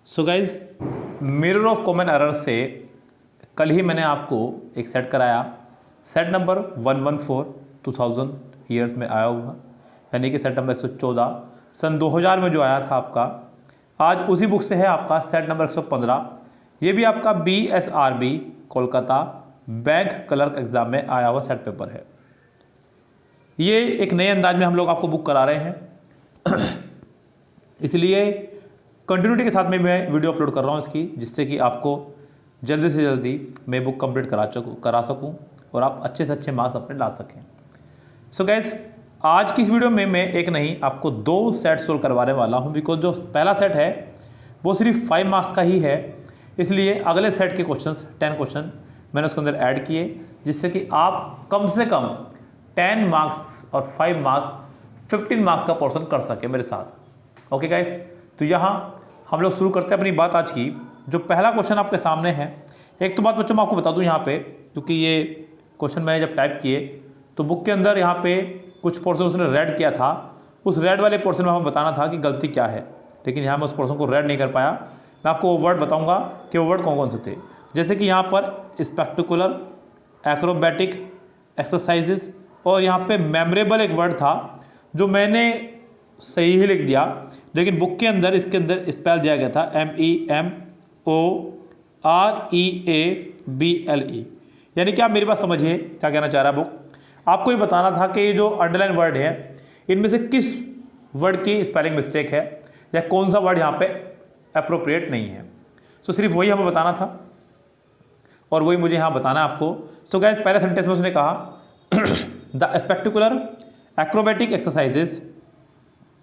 So guys, mirror of common error से कल ही मैंने आपको एक सेट कराया। सेट नंबर 114 2000 ईयर्स में आया हुआ, यानी कि सेट नंबर 114 सन 2000 में जो आया था आपका। आज उसी बुक से है आपका सेट नंबर 115। ये भी आपका BSRB Kolkata bank clerk exam में आया हुआ सेट पेपर है। ये एक नए अंदाज में हम लोग आपको बुक करा रहे हैं इसलिए कंटिन्यूटी के साथ में मैं वीडियो अपलोड कर रहा हूँ इसकी, जिससे कि आपको जल्दी से जल्दी मैं बुक कंप्लीट करा सकूँ और आप अच्छे से अच्छे मार्क्स अपने ला सकें। सो गैस, आज की इस वीडियो में मैं एक नहीं आपको 2 सेट सोल्व करवाने वाला हूँ, बिकॉज जो पहला सेट है वो सिर्फ 5 मार्क्स का ही है। इसलिए अगले सेट के क्वेश्चंस 10 क्वेश्चन मैंने उसके अंदर ऐड किए, जिससे कि आप कम से कम 10 मार्क्स और 5 मार्क्स 15 मार्क्स का पोर्शन कर सके मेरे साथ। ओके गाइस, तो यहाँ हम लोग शुरू करते हैं अपनी बात आज की। जो पहला क्वेश्चन आपके सामने है, एक तो बात बच्चों मैं आपको बता दूं यहाँ पे, क्योंकि ये क्वेश्चन मैंने जब टाइप किए तो बुक के अंदर यहाँ पे कुछ पोर्शन उसने रेड किया था। उस रेड वाले पोर्शन में हमें बताना था कि गलती क्या है, लेकिन यहाँ मैं उस पोर्शन को रेड नहीं कर पाया। मैं आपको वो वर्ड बताऊँगा कि वो वर्ड कौन कौन से थे, जैसे कि यहाँ पर स्पेक्टिकुलर, एक्रोबैटिक एक्सरसाइजेस, और यहाँ पे मेमोरेबल एक वर्ड था जो मैंने सही ही लिख दिया, लेकिन बुक के अंदर इसके अंदर स्पेल दिया गया था MEMOREABLE। यानी कि आप मेरी बात समझिए क्या कहना चाह रहा है बुक। आपको ये बताना था कि ये जो अंडरलाइन वर्ड है इनमें से किस वर्ड की स्पेलिंग मिस्टेक है या कौन सा वर्ड यहाँ पे अप्रोप्रिएट नहीं है। तो सिर्फ वही हमें बताना था और वही मुझे यहाँ बताना है आपको। तो गाइस, पहले सेंटेंस में उसने कहा the spectacular acrobatic exercises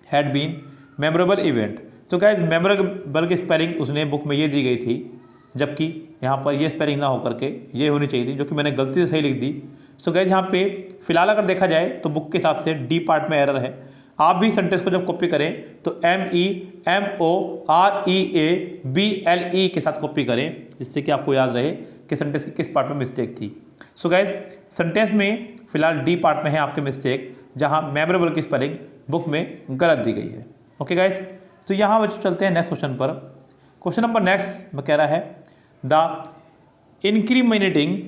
had been memorable event. तो गाइस, मेमोरेबल की स्पेलिंग उसने बुक में ये दी गई थी, जबकि यहाँ पर ये स्पेलिंग ना होकर के ये होनी चाहिए थी, जो कि मैंने गलती से सही लिख दी। सो गाइस, यहाँ पे फिलहाल अगर देखा जाए तो बुक के हिसाब से डी पार्ट में एरर है। आप भी सेंटेंस को जब कॉपी करें तो MEMOREABLE के साथ कॉपी करें, जिससे कि आपको याद रहे कि सेंटेंस की किस पार्ट में मिस्टेक थी। सो गाइस, सेंटेंस में फिलहाल डी पार्ट में है आपके मिस्टेक, जहाँ मेमोरेबल की स्पेलिंग बुक में गलत दी गई है। ओके गाइस, तो यहाँ बच्चों चलते हैं नेक्स्ट क्वेश्चन पर। क्वेश्चन नंबर नेक्स्ट में कह रहा है the incriminating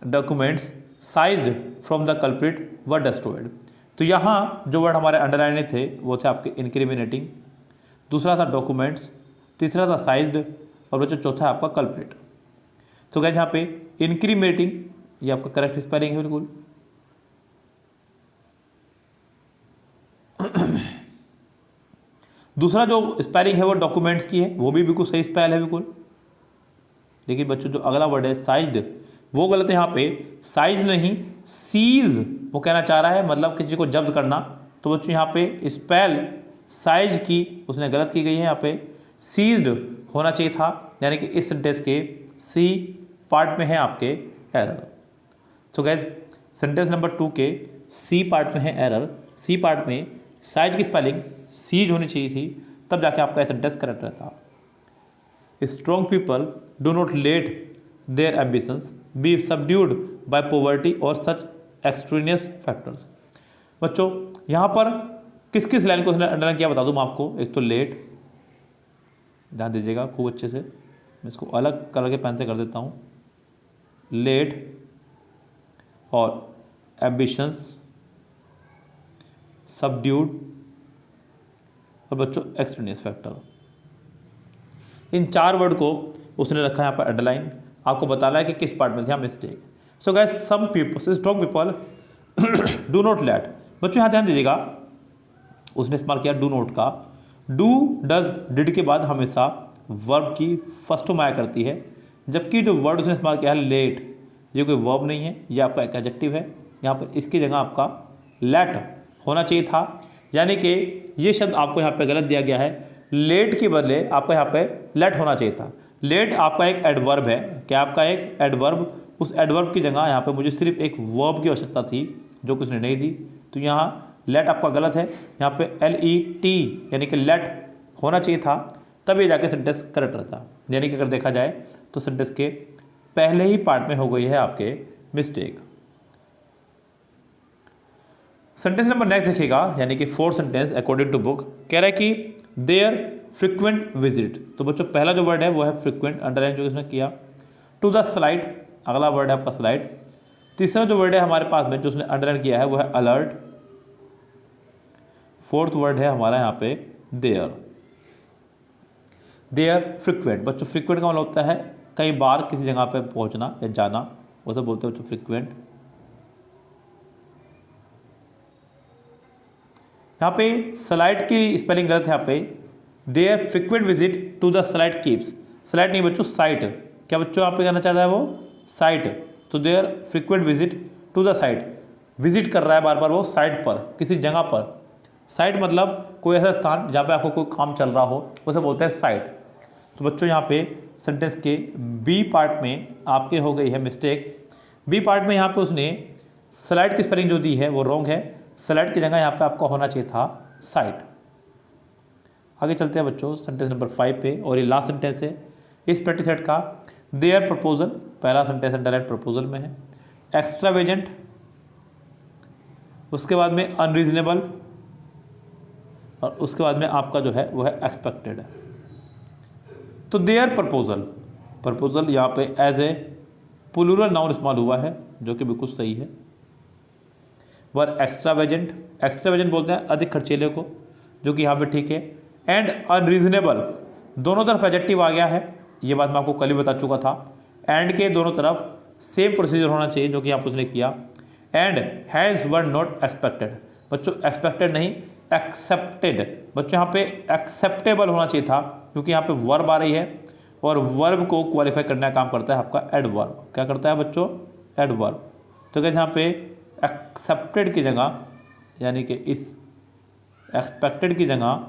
documents seized from the culprit were destroyed. तो यहाँ जो वर्ड हमारे अंडरलाइन थे वो थे आपके इंक्रीमिनेटिंग, दूसरा था डॉक्यूमेंट्स, तीसरा था साइज्ड, और बच्चों चौथा है आपका कल्प्रिट। तो गाइस, यहाँ पे इंक्रीमिनेटिंग ये आपका करेक्ट स्पेलिंग है बिल्कुल। दूसरा जो स्पेलिंग है वो डॉक्यूमेंट्स की है, वो भी बिल्कुल सही स्पेल है बिल्कुल। लेकिन बच्चों जो अगला वर्ड है साइज्ड, वो गलत है। यहाँ पे साइज नहीं सीज वो कहना चाह रहा है, मतलब किसी को जब्त करना। तो बच्चों यहाँ पे स्पेल साइज की उसने गलत की गई है, यहाँ पे सीज्ड होना चाहिए था, यानी कि इस सेंटेंस के सी पार्ट में है आपके एरर। तो गैस, सेंटेंस नंबर 2 के सी पार्ट में है एरर। सी पार्ट में साइज की स्पेलिंग सीज होनी चाहिए थी, तब जाके आपका सेंटेंस करेक्ट रहता। Strong people do not let their ambitions be subdued by poverty और सच एक्सट्रेनियस फैक्टर्स। बच्चों यहाँ पर किस किस लाइन को उसने अंडरलाइन किया बता दूँ मैं आपको। एक तो लेट, ध्यान दीजिएगा खूब अच्छे से, मैं इसको अलग कलर के पेन से कर देता हूँ। लेट और एम्बिशंस, सबड्यूड और बच्चों एक्सट्रेनियस फैक्टर। इन 4 वर्ड को उसने रखा है यहाँ पर अंडरलाइन, आपको बताना है कि किस पार्ट में था mistake. So guys, some people strong people do not let. बच्चों यहाँ ध्यान दीजिएगा, उसने इस्तेमाल किया डू नॉट का। डू डज डिड के बाद हमेशा वर्ब की फर्स्ट फॉर्म आया करती है, जबकि जो वर्ड उसने इस्तेमाल किया है लेट, ये कोई वर्ब नहीं है, ये आपका एक एडजेक्टिव है। यहाँ पर इसकी जगह आपका लेट होना चाहिए था, यानी कि ये शब्द आपको यहाँ पे गलत दिया गया है। लेट के बदले आपको यहाँ पे लेट होना चाहिए था। लेट आपका एक एडवर्ब है, क्या आपका एक एडवर्ब, उस एडवर्ब की जगह यहाँ पे मुझे सिर्फ एक वर्ब की आवश्यकता थी, जो कि उसने नहीं दी। तो यहाँ लेट आपका गलत है, यहाँ पे LET यानी कि लेट होना चाहिए था, तब ये जाके सेंटेंस करेक्ट रहता। यानी कि अगर देखा जाए तो सेंटेंस के पहले ही पार्ट में हो गई है आपके मिस्टेक। सेंटेंस नंबर नेक्स्ट देखिएगा, यानी कि 4th sentence according to book कह रहा है कि देयर फ्रिक्वेंट विजिट, तो बच्चों पहला जो वर्ड है वो है फ्रिक्वेंट, अंडरलाइन जो इसने किया। टू द स्लाइड, अगला वर्ड है आपका स्लाइड। तीसरा जो वर्ड है हमारे पास में जो उसने अंडरलाइन किया है वो है अलर्ट। फोर्थ वर्ड है हमारा यहाँ पे देयर। देयर फ्रिक्वेंट, बच्चों फ्रिक्वेंट का मतलब होता है कई बार किसी जगह पे पहुंचना या जाना, उसे बोलते हैं बच्चों फ्रिक्वेंट। यहाँ पे स्लाइड की स्पेलिंग गलत है, यहाँ पे their frequent visit to the slide keeps, slide नहीं बच्चों साइट, क्या बच्चों यहाँ पे कहना चाहता है वो साइट, तो their frequent visit to the site, visit कर रहा है बार बार वो साइट पर, किसी जगह पर। साइट मतलब कोई ऐसा स्थान जहाँ पे आपको कोई काम चल रहा हो, उसे बोलते हैं साइट। तो बच्चों यहाँ पे सेंटेंस के बी पार्ट में आपके हो गई है मिस्टेक। बी पार्ट में यहाँ पे उसने स्लाइड की स्पेलिंग जो दी है वो रॉन्ग है, स्लाइड की जगह यहाँ पे आपका होना चाहिए था साइट। आगे चलते हैं बच्चों सेंटेंस नंबर 5 पे, और ये लास्ट सेंटेंस है इस प्रैक्टिस सेट का। देयर प्रपोजल, पहला सेंटेंस डायरेक्ट प्रपोजल में है। एक्स्ट्रावेजेंट, उसके बाद में अनरीजनेबल, और उसके बाद में आपका जो है वो है एक्सपेक्टेड। तो देयर प्रपोजल, प्रपोजल यहाँ पे एज ए प्लूरल नाउन इस्तेमाल हुआ है जो कि बिल्कुल सही है। वर एक्स्ट्रावेजेंट, एक्स्ट्रावेजेंट बोलते हैं अधिक खर्चीले को, जो कि यहाँ पे ठीक है। एंड अनरीजनेबल, दोनों तरफ एडजेक्टिव आ गया है, ये बात मैं आपको कल ही बता चुका था। एंड के दोनों तरफ सेम प्रोसीजर होना चाहिए जो कि यहाँ पर उसने किया। And has were not expected, बच्चों एक्सपेक्टेड नहीं एक्सेप्टेड, बच्चों यहाँ पे एक्सेप्टेबल होना चाहिए था क्योंकि यहाँ पे वर्ब आ रही है, और वर्ब को क्वालिफाई करने का काम करता है आपका एडवर्ब। क्या करता है बच्चों? एडवर्ब। तो कहते हैं यहाँ पे एक्सेप्टेड की जगह, यानी कि इस एक्सपेक्टेड की जगह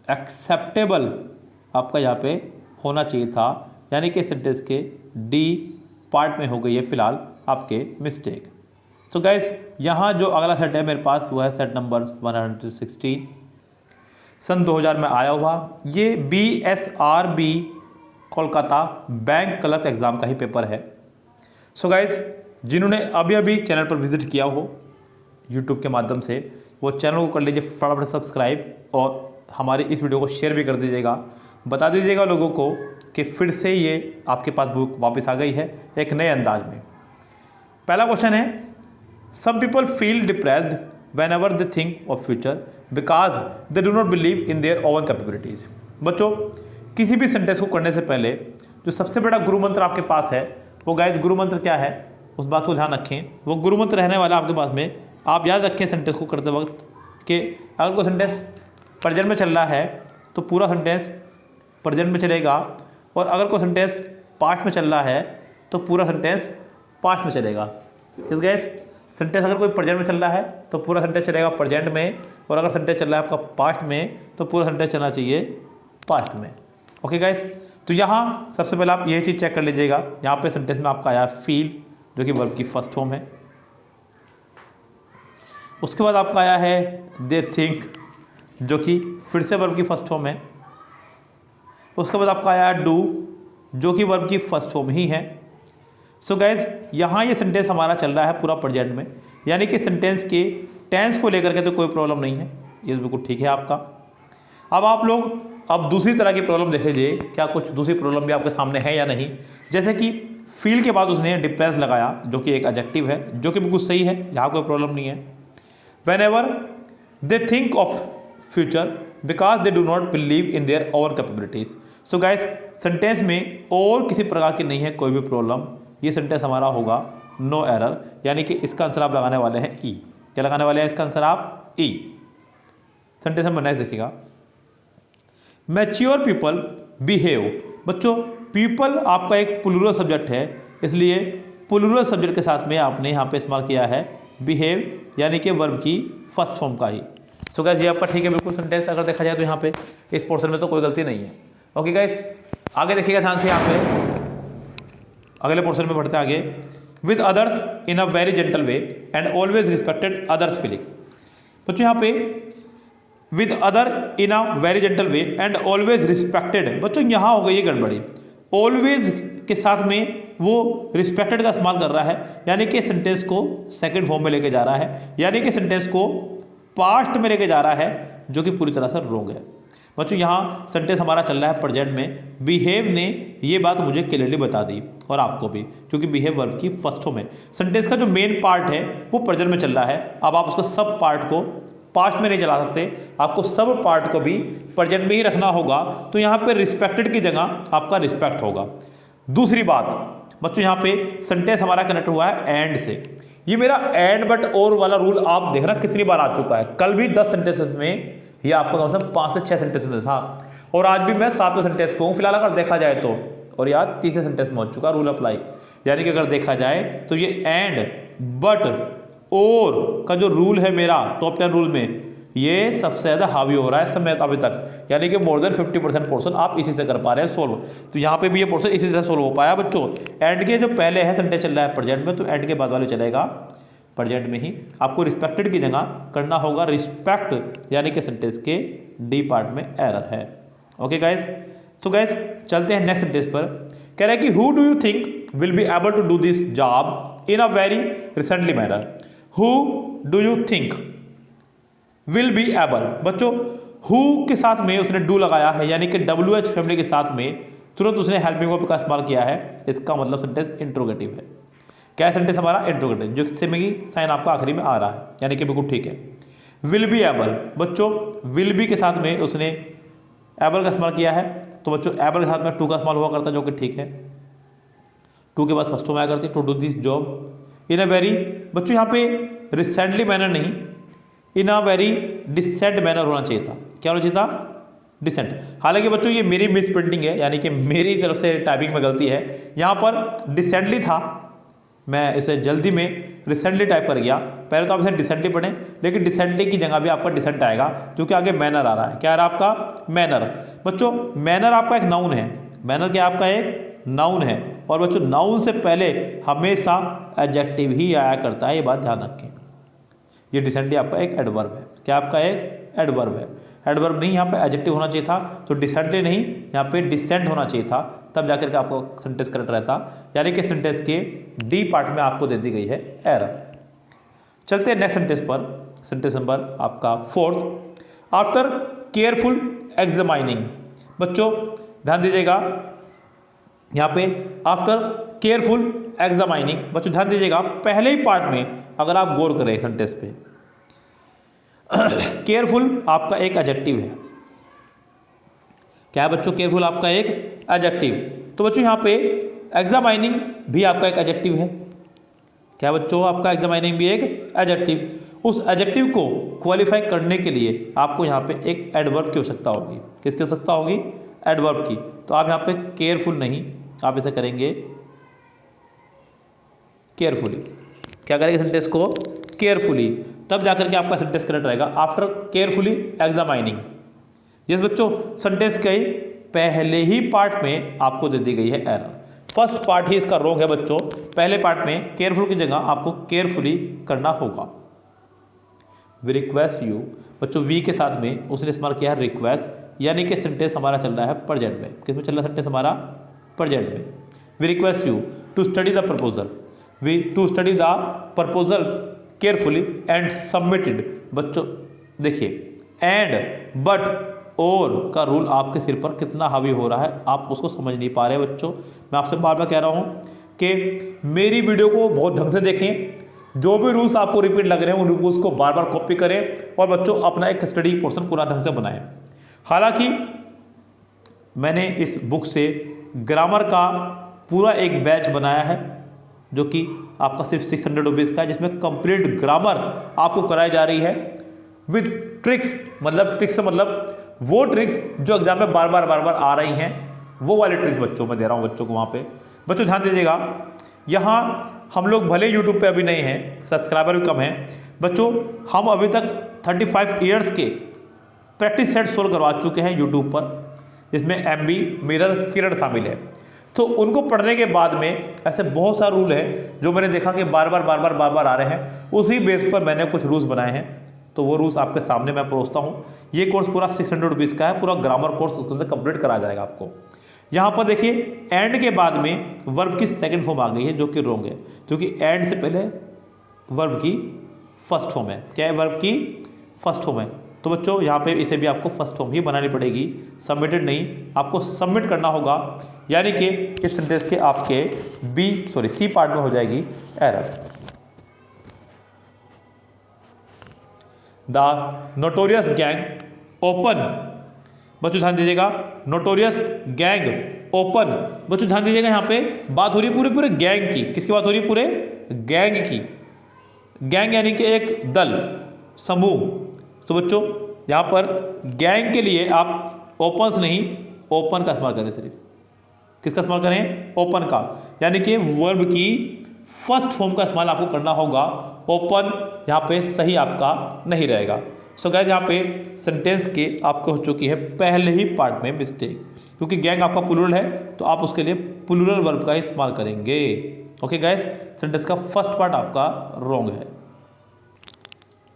एक्सेप्टेबल आपका यहाँ पे होना चाहिए था, यानी कि सेंटेंस के डी पार्ट में हो गई है फिलहाल आपके मिस्टेक। तो गाइस यहाँ जो अगला सेट है मेरे पास वो है सेट नंबर 116, सन 2000 में आया हुआ। ये BSRB Kolkata bank clerk exam का ही पेपर है। सो गाइस जिन्होंने अभी अभी चैनल पर विजिट किया हो यूट्यूब के माध्यम से, वो चैनल को कर लीजिए फटाफट सब्सक्राइब, और हमारी इस वीडियो को शेयर भी कर दीजिएगा। बता दीजिएगा लोगों को कि फिर से ये आपके पास बुक वापस आ गई है एक नए अंदाज में। पहला क्वेश्चन है, some people feel depressed whenever they think of future because they do not believe in their own capabilities. बच्चों किसी भी सेंटेंस को करने से पहले जो सबसे बड़ा गुरु मंत्र आपके पास है वो गाइस गुरु मंत्र क्या है उस बात को ध्यान रखें। वो गुरु मंत्र रहने वाला आपके पास में, आप याद रखें सेंटेंस को करते वक्त कि अगर कोई सेंटेंस प्रेजेंट में चल रहा है तो पूरा सेंटेंस प्रेजेंट में चलेगा, और अगर कोई सेंटेंस पास्ट में चल रहा है तो पूरा सेंटेंस पास्ट में चलेगा। इस गैस सेंटेंस अगर कोई प्रेजेंट में चल रहा है तो पूरा सेंटेंस चलेगा प्रेजेंट में, और अगर सेंटेंस चल रहा है आपका पास्ट में तो पूरा सेंटेंस चलना चाहिए पास्ट में। ओके गाइस, तो यहाँ सबसे पहले आप यही चीज़ चेक कर लीजिएगा। यहाँ पे सेंटेंस में आपका आया फील जो कि वर्ब की फर्स्ट फॉर्म है। उसके बाद आपका आया है दे थिंक जो कि फिर से वर्ब की फर्स्ट फॉर्म है। उसके बाद आपका आया डू जो कि वर्ब की फर्स्ट फॉर्म ही है। सो गाइज यहाँ ये सेंटेंस हमारा चल रहा है पूरा प्रेजेंट में, यानी कि सेंटेंस के टेंस को लेकर के तो कोई प्रॉब्लम नहीं है, ये बिल्कुल ठीक है आपका। अब आप लोग अब दूसरी तरह की प्रॉब्लम देख लीजिए, क्या कुछ दूसरी प्रॉब्लम भी आपके सामने है या नहीं। जैसे कि फील के बाद उसने डिप्रेस लगाया जो कि एक एडजेक्टिव है, जो कि बिल्कुल सही है, यहाँ कोई प्रॉब्लम नहीं है। When ever they think of future because they do not believe in their own capabilities. So guys sentence में और किसी प्रकार की नहीं है कोई भी प्रॉब्लम, ये सेंटेंस हमारा होगा नो एरर, यानी कि इसका आंसर आप लगाने वाले हैं ई। क्या लगाने वाले हैं इसका आंसर आप? ई। सेंटेंस नंबर नेक्स्ट देखिएगा, मैच्योर पीपल बिहेव। बच्चों पीपल आपका एक प्लूरल सब्जेक्ट है, इसलिए प्लूरल सब्जेक्ट के साथ में आपने यहाँ पे इस्तेमाल किया है बिहेव, यानी कि वर्ब की फर्स्ट फॉर्म का ही। सो गाइस ये आपका ठीक है बिल्कुल सेंटेंस, अगर देखा जाए तो यहाँ पे इस पोर्शन में तो कोई गलती नहीं है। ओके गाइस आगे देखिएगा ध्यान से, यहाँ पे अगले पोर्शन में बढ़ते आगे। With others in a very gentle way and always respected others feeling. बच्चों यहाँ पे with other in a very gentle way and always respected, बच्चों यहाँ हो गई ये गड़बड़ी। ऑलवेज के साथ में वो रिस्पेक्टेड का इस्तेमाल कर रहा है, यानी कि सेंटेंस को सेकंड फॉर्म में लेके जा रहा है, यानी कि सेंटेंस को पास्ट में लेके जा रहा है, जो कि पूरी तरह से रोंग है। बच्चों यहाँ सेंटेंस हमारा चल रहा है प्रेजेंट में। बिहेव ने ये बात मुझे क्लियरली बता दी और आपको भी, क्योंकि बिहेव वर्ब की फर्स्ट फॉर्म है। सेंटेंस का जो मेन पार्ट है वो प्रेजेंट में चल रहा है। अब आप उसको सब पार्ट को पास्ट में नहीं चला सकते, आपको सब पार्ट को भी प्रेजेंट में ही रखना होगा। तो यहाँ पे रिस्पेक्टेड की जगह आपका रिस्पेक्ट होगा। दूसरी बात बच्चों, यहाँ पे सेंटेंस हमारा कनेक्ट हुआ है एंड से। ये मेरा एंड बट और वाला रूल आप देखना कितनी बार आ चुका है। कल भी 10 सेंटेंसेस में ये आपका कम से कम 5 से 6 सेंटेंस में था, और आज भी मैं 7वें सेंटेंस पे हूँ फिलहाल अगर देखा जाए तो, और यार 30वें सेंटेंस में हो चुका रूल अप्लाई। यानी कि अगर देखा जाए तो ये एंड बट और का जो रूल है मेरा टॉप 10 रूल में, ये सबसे ज़्यादा हावी हो रहा है समय अभी तक। यानी कि मोर देन 50% पोर्शन आप इसी से कर पा रहे हैं सोल्व। तो यहाँ पे भी ये पोर्शन इसी से सोल्व हो पाया बच्चों। एंड के जो पहले है सेंटेंस चल रहा है प्रेजेंट में, तो एंड के बाद वाले चलेगा प्रेजेंट में ही। आपको रिस्पेक्टेड की जगह करना होगा रिस्पेक्ट, यानी कि सेंटेंस के डी पार्ट में एरर है। ओके गाइज, तो गाइज चलते हैं नेक्स्ट सेंटेंस पर। कह रहा है कि who do you think will be able to do this job in a very recently manner. Who do you think will be able. बच्चों हु के साथ में उसने डू लगाया है, यानी कि WH फैमिली के साथ में तुरंत उसने हेल्पिंग वर्ब का इस्तेमाल किया है। इसका मतलब सेंटेंस इंट्रोगेटिव है। क्या सेंटेंस हमारा इंट्रोगेटिव, जो से में साइन आपका आखिरी में आ रहा है, यानी कि बिल्कुल ठीक है। विल बी एबल, बच्चों विल बी के साथ में उसने एबल का इस्तेमाल किया है। तो बच्चों एबल के साथ में टू का इस्तेमाल हुआ करता है, जो कि ठीक है। टू के बाद फर्स्ट में आया करती to do this job in a very, बच्चों यहाँ पे रिसेंटली मैनर नहीं, in a very decent manner होना चाहिए था। क्या होना चाहिए था? डिसेंट। हालांकि बच्चों ये मेरी मिस प्रिंटिंग है, यानी कि मेरी तरफ से टाइपिंग में गलती है। यहाँ पर डिसेंटली था, मैं इसे जल्दी में रिसेंटली टाइप कर गया। पहले तो आप इसे डिसेंटली पढ़ें, लेकिन डिसेंटली की जगह भी आपका डिसेंट आएगा, क्योंकि आगे मैनर आ रहा है। क्या आ रहा है आपका? मैनर। बच्चों मैनर आपका एक नाउन है। मैनर क्या आपका एक नाउन है, और बच्चों नाउन से पहले हमेशा एडजेक्टिव ही आया करता है, ये बात ध्यान रखें। ये डिसेंटली आपका एक एडवर्ब है। क्या आपका एक एडवर्ब है? एडवर्ब नहीं, यहाँ पे एडजेक्टिव होना चाहिए था। तो डिसेंटली नहीं, यहाँ पे डिसेंट होना चाहिए था, तब जाकर के आपको सेंटेंस करेक्ट रहता। यानी कि सेंटेंस के डी पार्ट में आपको दे दी गई है एरर। चलते हैं नेक्स्ट सेंटेंस पर। सेंटेंस नंबर आपका 4th। After careful examining. बच्चों ध्यान दीजिएगा, यहाँ पे आफ्टर केयरफुल एग्जामाइनिंग, बच्चों ध्यान दीजिएगा पहले ही पार्ट में अगर आप गौर करें सेंटेंस पे, केयरफुल आपका एक एडजेक्टिव है। क्या है बच्चों? केयरफुल आपका एक एडजेक्टिव। तो बच्चों यहाँ पे एग्जामाइनिंग भी आपका एक एडजेक्टिव है। क्या बच्चों? आपका एग्जामाइनिंग भी एक एडजेक्टिव। उस एडजेक्टिव को क्वालिफाई करने के लिए आपको यहाँ पे एक एडवर्ब की आवश्यकता होगी। किसकी आवश्यकता होगी? एडवर्ब की। तो आप यहाँ पे केयरफुल नहीं, आप इसे करेंगे केयरफुली। क्या करेंगे सेंटेंस को? केयरफुली, तब जाकर के आपका सेंटेंस करेक्ट रहेगा। After carefully examining. यस बच्चों, सेंटेंस के पहले ही पार्ट में आपको दे दी गई है एरर। फर्स्ट पार्ट ही इसका रोंग है बच्चों। पहले पार्ट में केयरफुल की जगह आपको केयरफुली करना होगा। वी रिक्वेस्ट यू, बच्चों वी के साथ में उसने इस्तेमाल किया है रिक्वेस्ट, यानी कि सेंटेंस हमारा चल रहा है प्रेजेंट में। किस में चल रहा है सेंटेंस हमारा? प्रेजेंट में। We request you to study the proposal, we to study the proposal carefully and submitted. बच्चों देखिए, एंड बट और का रूल आपके सिर पर कितना हावी हो रहा है, आप उसको समझ नहीं पा रहे बच्चों। मैं आपसे बार बार कह रहा हूँ कि मेरी वीडियो को बहुत ढंग से देखें। जो भी रूल्स आपको रिपीट लग रहे हैं उन रूल्स को बार बार कॉपी करें, और बच्चों अपना एक स्टडी पोर्शन पूरा ढंग से बनाएं। हालांकि मैंने इस बुक से ग्रामर का पूरा एक बैच बनाया है, जो कि आपका सिर्फ 600 रुपीज़ का है, जिसमें कंप्लीट ग्रामर आपको कराई जा रही है विद ट्रिक्स। मतलब ट्रिक्स मतलब वो ट्रिक्स जो एग्जाम में बार बार आ रही हैं, वो वाले ट्रिक्स बच्चों मैं दे रहा हूँ बच्चों को वहाँ पे। बच्चों ध्यान दीजिएगा, यहाँ हम लोग भले यूट्यूब पे अभी नहीं हैं, सब्सक्राइबर भी कम हैं बच्चों, हम अभी तक 35 ईयर्स के प्रैक्टिस सेट सोल्व करवा चुके हैं यूट्यूब पर, जिसमें MB मिरर किरण शामिल है। तो उनको पढ़ने के बाद में ऐसे बहुत सारे रूल हैं जो मैंने देखा कि बार बार आ रहे हैं। उसी बेस पर मैंने कुछ रूल्स बनाए हैं, तो वो रूल्स आपके सामने मैं परोसता हूँ। ये कोर्स पूरा 600 रुपीज़ का है, पूरा ग्रामर कोर्स उसके अंदर कंप्लीट करा जाएगा आपको। यहाँ पर देखिए एंड के बाद में वर्ब की सेकंड फॉर्म आ गई है, जो कि रोंग है, क्योंकि एंड से पहले वर्ब की फर्स्ट फॉर्म है। क्या है? वर्ब की फर्स्ट फॉर्म है। तो बच्चों यहाँ पे इसे भी आपको फर्स्ट फॉर्म ही बनानी पड़ेगी, सबमिटेड नहीं, आपको सबमिट करना होगा। यानी कि इस सेंटेंस के आपके सी पार्ट में हो जाएगी error. The notorious gang open, बच्चों ध्यान दीजिएगा, नोटोरियस गैंग ओपन, बच्चों ध्यान दीजिएगा, यहाँ पे बात हो रही है पूरे गैंग की। किसकी बात हो रही है? पूरे गैंग की। गैंग यानी कि एक दल, समूह। तो बच्चों यहाँ पर गैंग के लिए आप ओपन्स नहीं, ओपन का इस्तेमाल करें। सिर्फ किसका इस्तेमाल करें? ओपन का। यानी कि वर्ब की फर्स्ट फॉर्म का इस्तेमाल आपको करना होगा। ओपन यहाँ पे सही आपका नहीं रहेगा। सो गाइस यहाँ पे सेंटेंस के आपको हो चुकी है पहले ही पार्ट में मिस्टेक, क्योंकि गैंग आपका प्लूरल है तो आप उसके लिए प्लूरल वर्ब का इस्तेमाल करेंगे। ओके गाइस, सेंटेंस का फर्स्ट पार्ट आपका रॉन्ग है।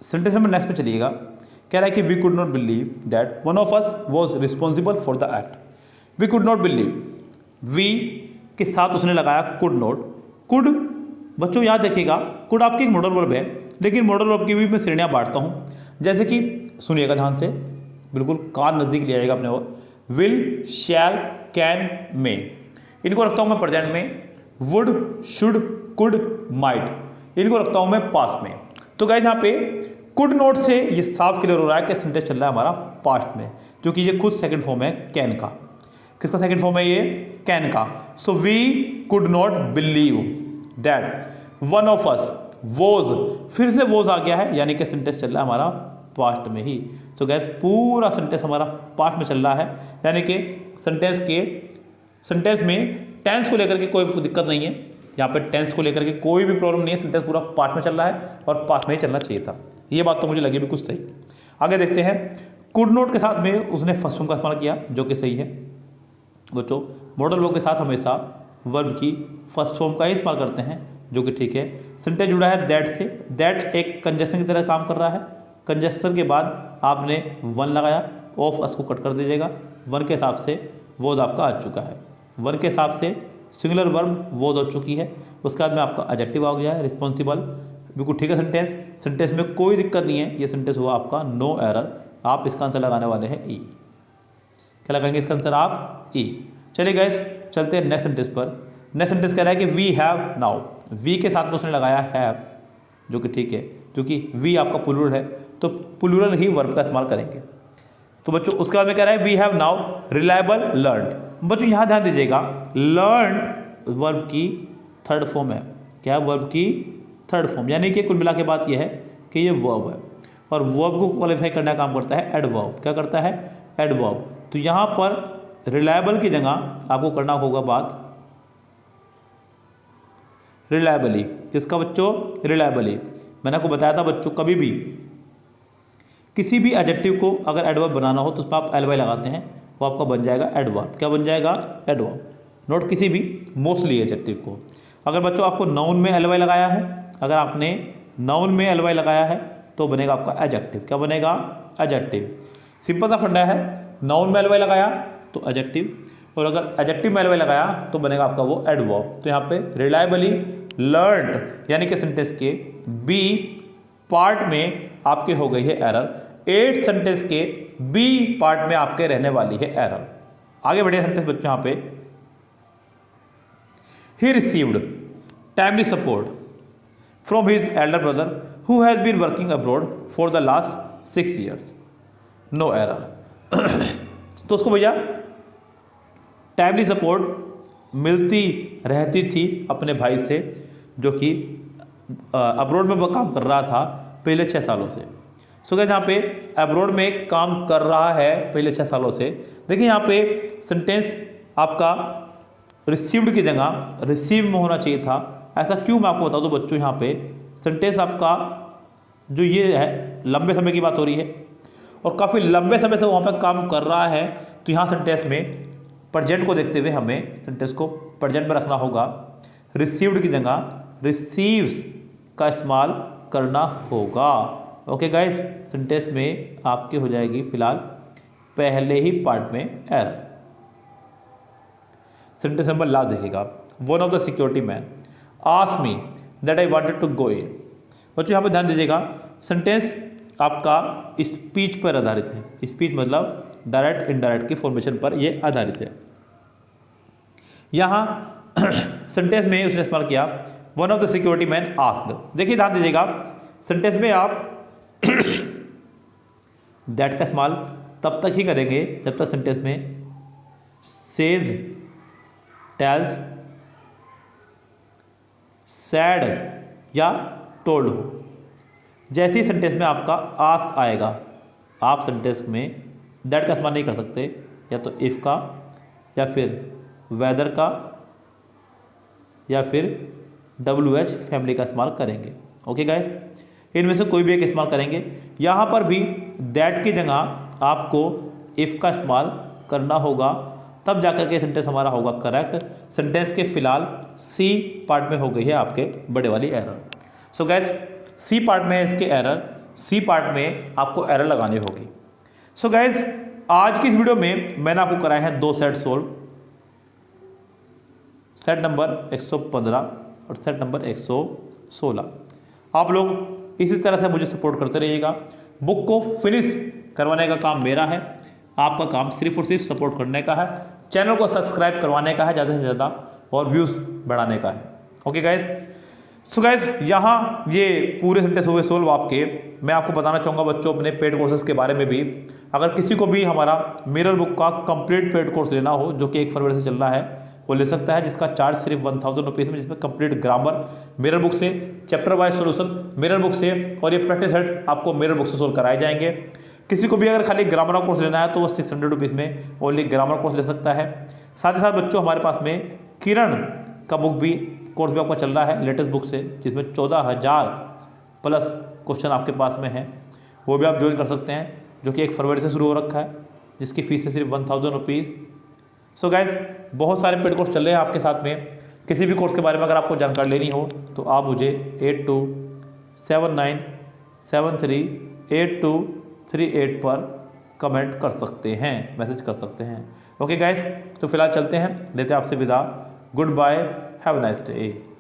सेंटेंस नंबर नेक्स्ट पे चलिएगा। कह रहा है कि we could not believe that one of us was responsible for the act. We could not believe, we के साथ उसने लगाया कुड नॉट। कुड बच्चों याद रखिएगा, कुड आपकी एक मॉडल वर्ब है, लेकिन मॉडल वर्ब की भी मैं श्रेणियां बांटता हूं। जैसे कि सुनिएगा ध्यान से, बिल्कुल कान नजदीक ले आएगा अपने और। विल, शैल, कैन, मे, इनको रखता हूं मैं प्रेजेंट में। वुड, शुड, कुड, माइट, इनको रखता हूं मैं पास्ट में। तो गाइस यहाँ पे कुड नॉट से ये साफ क्लियर हो रहा है कि सेंटेंस चल रहा है हमारा पास्ट में, क्योंकि ये खुद सेकंड फॉर्म है कैन का। किसका सेकंड फॉर्म है? ये कैन का। So we could not believe that one of us was, फिर से वॉज आ गया है, यानी कि सेंटेंस चल रहा है हमारा पास्ट में ही। तो गैस पूरा सेंटेंस हमारा पास्ट में चल रहा है, यानी कि सेंटेंस में टेंस को लेकर के कोई दिक्कत नहीं है। यहाँ पे टेंस को लेकर के कोई भी प्रॉब्लम नहीं है, सेंटेंस पूरा पास्ट में चल रहा है और पास्ट में ही चलना चाहिए था। ये बात तो मुझे लगी बिल्कुल सही। आगे देखते हैं। कुड नॉट के साथ में उसने फर्स्ट फॉर्म का इस्तेमाल किया, जो कि सही है। बच्चों मॉडल वर्ब के साथ हमेशा वर्ब की फर्स्ट फॉर्म का ही इस्तेमाल करते हैं, जो कि ठीक है। सेंटेंस जुड़ा है दैट से, दैट एक कंजक्शन की तरह काम कर रहा है। कंजक्शन के बाद आपने वन लगाया, ऑफ अस को कट कर दीजिएगा। वन के हिसाब से वॉज आपका आ चुका है, वन के हिसाब से सिंगुलर वर्ब वॉज हो चुकी है। उसके बाद में आपका एडजेक्टिव आ गया है, रिस्पॉन्सिबल, बिल्कुल ठीक है। सेंटेंस में कोई दिक्कत नहीं है। ये सेंटेंस हुआ आपका नो एरर। आप इसका आंसर लगाने वाले हैं ई। क्या लगाएंगे इसका आंसर आप? ई। चलिए गाइस चलते हैं नेक्स्ट सेंटेंस पर। नेक्स्ट सेंटेंस कह रहा है कि वी हैव नाउ। वी के साथ में उसने लगाया हैव, जो कि ठीक है, क्योंकि वी आपका प्लूरल है तो प्लूरल ही वर्ब का इस्तेमाल करेंगे। तो बच्चों उसके बाद में कह रहा है we have now reliable learned. बच्चों यहाँ ध्यान दीजिएगा, लर्नड वर्ब की थर्ड फॉर्म है। क्या है? वर्ब की थर्ड फॉर्म, यानी कि कुल मिला के बात यह है कि ये वर्ब है और वर्ब को क्वालिफाई करने का काम करता है एडवर्ब। क्या करता है? एडवर्ब। तो यहाँ पर रिलायबल की जगह आपको करना होगा बात रिलायबली। जिसका बच्चों रिलायबली, मैंने आपको बताया था बच्चों, कभी भी किसी भी एडजेक्टिव को अगर एडवर्ब बनाना हो तो उसमें आप एलवाई लगाते हैं, वो आपका बन जाएगा एडवर्ब। क्या बन जाएगा? एडवर्ब। नोट किसी भी मोस्टली एडजेक्टिव को। अगर बच्चों आपको नाउन में एलवाई लगाया है, अगर आपने नाउन में एलवाई लगाया है तो बनेगा आपका एडजेक्टिव। क्या बनेगा? एडजेक्टिव। सिंपल सा फंडा है, नाउन में एलवाई लगाया तो एडजेक्टिव, और अगर एडजेक्टिव में एलवाई लगाया तो बनेगा आपका वो एडवर्ब। तो यहाँ पे रिलायबली लर्नड यानी कि सेंटेंस के बी पार्ट में आपके हो गई है एरर। 8 सेंटेंस के बी पार्ट में आपके रहने वाली है एरर। आगे बढ़िए सेंटेंस बच्चों, यहाँ पे he received timely support from his elder brother who has been working abroad for the last 6 years, no error. तो उसको भैया टाइमली सपोर्ट मिलती रहती थी अपने भाई से, जो कि अब्रॉड में वह काम कर रहा था पहले 6 सालों से। सो गाइस यहाँ पे अब्रॉड में काम कर रहा है पहले 6 सालों से। देखिए यहाँ पे सेंटेंस आपका रिसीव्ड की जगह रिसीव में होना चाहिए था। ऐसा क्यों, मैं आपको बता दूं बच्चों। यहाँ पे सेंटेंस आपका जो ये है लंबे समय की बात हो रही है और काफ़ी लंबे समय से वहाँ पे काम कर रहा है, तो यहाँ सेंटेंस में प्रेजेंट को देखते हुए हमें सेंटेंस को प्रेजेंट में रखना होगा। रिसीव्ड की जगह रिसीव्स का इस्तेमाल करना होगा। ओके गाइस, सेंटेंस में आपके हो जाएगी फिलहाल पहले ही पार्ट में एरर। सेंटेंस नंबर लास्ट देखिएगा। One of the security man asked me that I wanted to go in. बच्चों यहाँ पे ध्यान दीजिएगा, सेंटेंस आपका स्पीच पर आधारित है। स्पीच मतलब डायरेक्ट इनडायरेक्ट की फॉर्मेशन पर ये आधारित है। यहाँ सेंटेंस में उसने इस्तेमाल किया one of the security man asked. देखिए ध्यान दीजिएगा, सेंटेंस में आप दैट का इस्तेमाल तब तक ही करेंगे जब तक सेंटेंस में सेज, टेल्स, सैड या टोल्ड हो। जैसे ही सेंटेंस में आपका आस्क आएगा, आप सेंटेंस में दैट का इस्तेमाल नहीं कर सकते, या तो इफ़ का या फिर वेदर का या फिर WH फैमिली का इस्तेमाल करेंगे। ओके गाइस, इनमें से कोई भी एक इस्तेमाल करेंगे। यहाँ पर भी दैट की जगह आपको इफ़ का इस्तेमाल करना होगा, तब जाकर के सेंटेंस हमारा होगा करेक्ट। सेंटेंस के फिलहाल सी पार्ट में हो गई है आपके बड़े वाली error. So guys, C part में है इसके एरर, सी पार्ट में आपको एरर लगानी होगी। सो गाइस, आज की इस वीडियो में मैंने आपको कराए हैं 2 सेट सोल्व, सेट नंबर 115 और सेट नंबर 116। आप लोग इसी तरह से मुझे सपोर्ट करते रहिएगा। बुक को फिनिश करवाने का काम मेरा है, आपका काम सिर्फ और सिर्फ सपोर्ट करने का है, चैनल को सब्सक्राइब करवाने का है ज़्यादा से ज़्यादा, और व्यूज़ बढ़ाने का है। ओके गाइज, सो गाइज यहाँ ये पूरे सेंटेंस हुए सोल्व आपके। मैं आपको बताना चाहूँगा बच्चों अपने पेड कोर्सेज के बारे में भी, अगर किसी को भी हमारा मिरर बुक का कंप्लीट पेड कोर्स लेना हो जो कि 1 फरवरी से चल रहा है, वो ले सकता है, जिसका चार्ज सिर्फ 1000 रुपीज़ में, जिसमें कंप्लीट ग्रामर मिरर बुक से, chapter wise solution mirror book से, और ये प्रैक्टिस सेट आपको मिरर बुक से सोल्व कराए जाएंगे। किसी को भी अगर खाली ग्रामर का कोर्स लेना है तो वो 600 रुपीज़ में ओनली ग्रामर कोर्स ले सकता है। साथ ही साथ बच्चों हमारे पास में किरण का बुक भी कोर्स भी आपका चल रहा है लेटेस्ट बुक से, जिसमें 14,000 प्लस क्वेश्चन आपके पास में है, वो भी आप ज्वाइन कर सकते हैं, जो कि 1 फरवरी से शुरू हो रखा है, जिसकी फीस है सिर्फ 1000 रुपीज़। सो गाइज, बहुत सारे पेड कोर्स चल रहे हैं आपके साथ में। किसी भी कोर्स के बारे में अगर आपको जानकारी लेनी हो तो आप मुझे 8279738238 पर कमेंट कर सकते हैं, मैसेज कर सकते हैं। ओके गाइज, तो फिलहाल चलते हैं, लेते हैं आपसे विदा। Good bye, have a nice day.